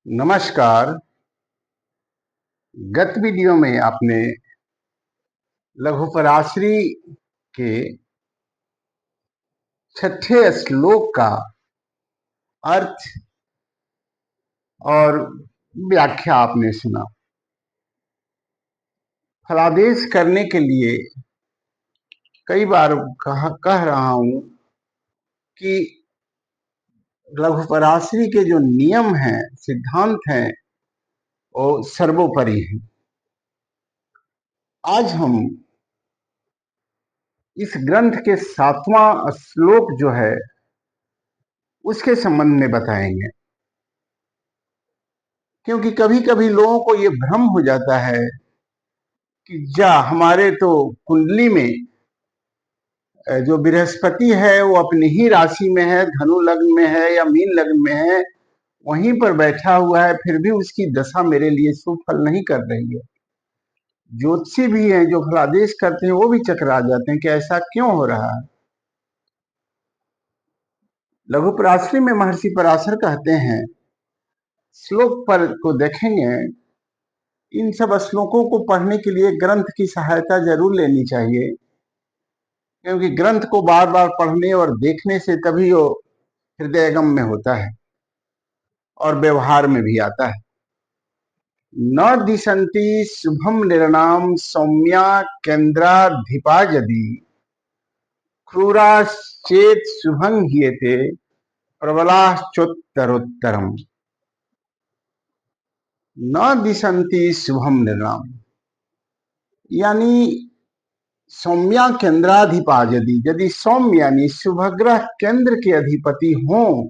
नमस्कार। गत वीडियो में आपने लघु पराशरी के छठे श्लोक का अर्थ और व्याख्या आपने सुना। फलादेश करने के लिए कई बार कह रहा हूं कि लघु पराशरी के जो नियम हैं, सिद्धांत हैं, वो सर्वोपरि हैं। आज हम इस ग्रंथ के 7वां श्लोक जो है उसके संबंध में बताएंगे, क्योंकि कभी कभी लोगों को ये भ्रम हो जाता है कि हमारे तो कुंडली में जो बृहस्पति है वो अपनी ही राशि में है, धनु लग्न में है या मीन लग्न में है, वहीं पर बैठा हुआ है, फिर भी उसकी दशा मेरे लिए शुभ फल नहीं कर रही है। ज्योतिषी भी हैं जो फलादेश करते हैं, वो भी चकरा जाते हैं कि ऐसा क्यों हो रहा है। लघु पराशरी में महर्षि पराशर कहते हैं, श्लोक पर को देखेंगे, इन सब श्लोकों को पढ़ने के लिए ग्रंथ की सहायता जरूर लेनी चाहिए, क्योंकि ग्रंथ को बार बार पढ़ने और देखने से तभी वो हृदयगम में होता है और व्यवहार में भी आता है। न दिशंति शुभम निर्णाम सौम्या केन्द्राधिपा यदि क्रूराश्चेत शुभं हीयते प्रबलाश्चोत्तरोत्तरम। न दिशंति शुभम निर्णाम यानी सौम्या केंद्राधिपा यदि सौम्य यानी शुभ ग्रह केंद्र के अधिपति हों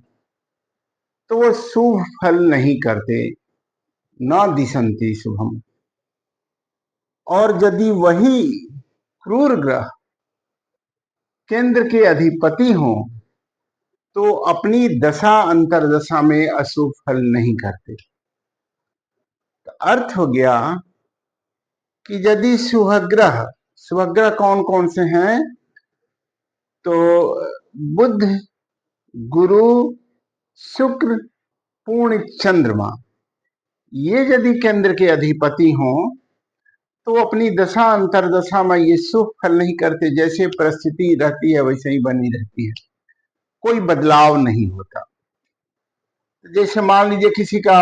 तो वो शुभ फल नहीं करते। न दिशंति शुभम। और यदि वही क्रूर ग्रह केंद्र के अधिपति हों तो अपनी दशा अंतरदशा में अशुभ फल नहीं करते। तो अर्थ हो गया कि यदि शुभग्रह कौन कौन से हैं, तो बुध, गुरु, शुक्र, पूर्ण, चंद्रमा, ये यदि केंद्र के अधिपति हों तो अपनी दशा अंतरदशा में ये शुभ फल नहीं करते। जैसे परिस्थिति रहती है वैसे ही बनी रहती है, कोई बदलाव नहीं होता। जैसे मान लीजिए किसी का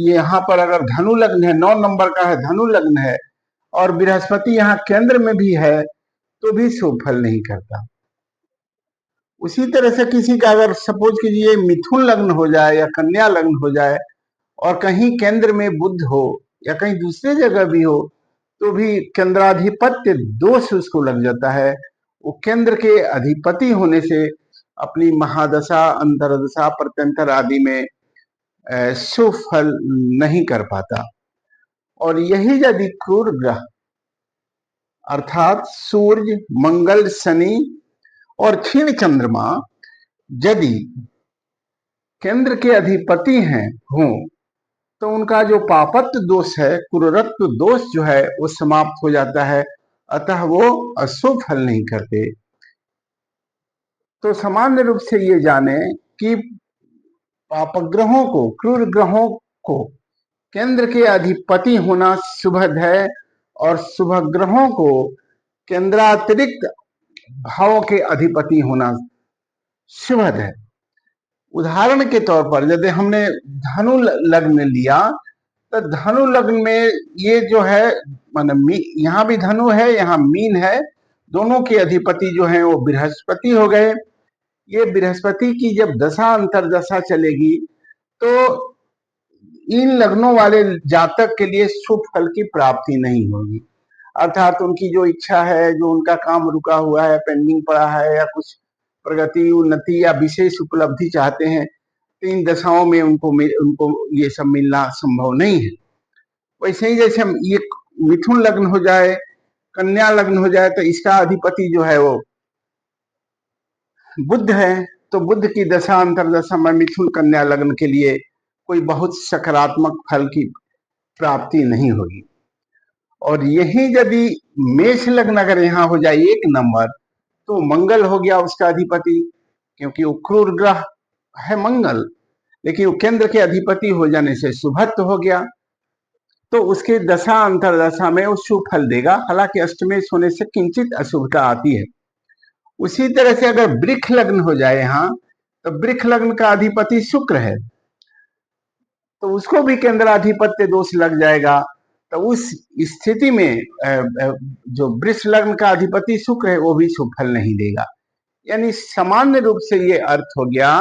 यहाँ पर अगर धनु लग्न है, 9 नंबर का है, धनु लग्न है और बृहस्पति यहाँ केंद्र में भी है तो भी शुभ फल नहीं करता। उसी तरह से किसी का अगर सपोज कीजिए मिथुन लग्न हो जाए या कन्या लग्न हो जाए और कहीं केंद्र में बुध हो या कहीं दूसरे जगह भी हो तो भी केंद्राधिपत्य दोष उसको लग जाता है। वो केंद्र के अधिपति होने से अपनी महादशा, अंतरदशा, प्रत्यंतर आदि में शुभ फल नहीं कर पाता। और यही यदि क्रूर ग्रह अर्थात सूर्य, मंगल, शनि और क्षीण चंद्रमा यदि केंद्र के अधिपति हैं हों तो उनका जो पापत्व दोष है, क्रूरत्व दोष जो है वो समाप्त हो जाता है, अतः वो अशुभ फल नहीं करते। तो सामान्य रूप से ये जाने कि पापग्रहों को, क्रूर ग्रहों को केंद्र के अधिपति होना शुभद है और शुभ ग्रहों को केंद्रातिरिक्त भावों के अधिपति होना शुभद है। उदाहरण के तौर पर यदि हमने धनु लग्न लिया तो धनु लग्न में ये जो है, माने यहाँ भी धनु है, यहाँ मीन है, दोनों के अधिपति जो हैं वो बृहस्पति हो गए। ये बृहस्पति की जब दशा अंतरदशा चलेगी तो इन लग्नों वाले जातक के लिए शुभ फल की प्राप्ति नहीं होगी। अर्थात उनकी जो इच्छा है, जो उनका काम रुका हुआ है, पेंडिंग पड़ा है, या कुछ प्रगति, उन्नति या विशेष उपलब्धि चाहते हैं, तो इन दशाओं में उनको ये सब मिलना संभव नहीं है। वैसे ही जैसे ये मिथुन लग्न हो जाए, कन्या लग्न हो जाए, तो इसका अधिपति जो है वो बुध है, तो बुध की दशा अंतरदशा में मिथुन कन्या लग्न के लिए कोई बहुत सकारात्मक फल की प्राप्ति नहीं होगी। और यही यदि मेष लग्न अगर यहाँ हो जाए 1 नंबर, तो मंगल हो गया उसका अधिपति, क्योंकि वो क्रूर ग्रह है मंगल। लेकिन वो केंद्र के अधिपति हो जाने से शुभत्व हो गया, तो उसके दशा अंतरदशा में वो शुभ फल देगा। हालांकि अष्टमेश होने से किंचित अशुभता आती है। उसी तरह से अगर वृक्ष लग्न हो जाए यहाँ, तो वृक्ष लग्न का अधिपति शुक्र है, तो उसको भी केंद्राधिपत्य दोष लग जाएगा। तो उस स्थिति में जो वृक्ष लग्न का अधिपति शुक्र है वो भी शुभ फल नहीं देगा। यानी सामान्य रूप से ये अर्थ हो गया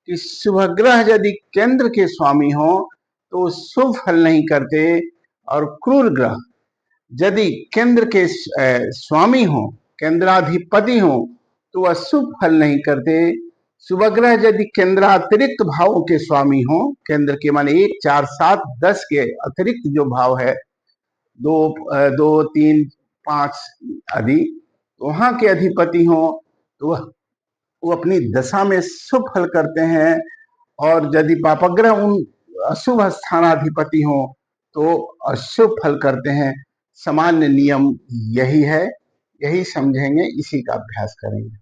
कि शुभ ग्रह यदि केंद्र के स्वामी हो तो शुभ फल नहीं करते, और क्रूर ग्रह यदि केंद्र के स्वामी हो, केंद्राधिपति हो, तो वह शुभ फल नहीं करते। शुभ ग्रह यदि केंद्रातिरिक्त भावों के स्वामी हो, केंद्र के माने 1, 4, 7, 10 के अतिरिक्त जो भाव है, 2, 3, 5 आदि, वहां के अधिपति हो, तो वो अपनी दशा में शुभ फल करते हैं। और यदि पापग्रह उन अशुभ स्थानाधिपति हो तो अशुभ फल करते हैं। सामान्य नियम यही है, यही समझेंगे, इसी का अभ्यास करेंगे।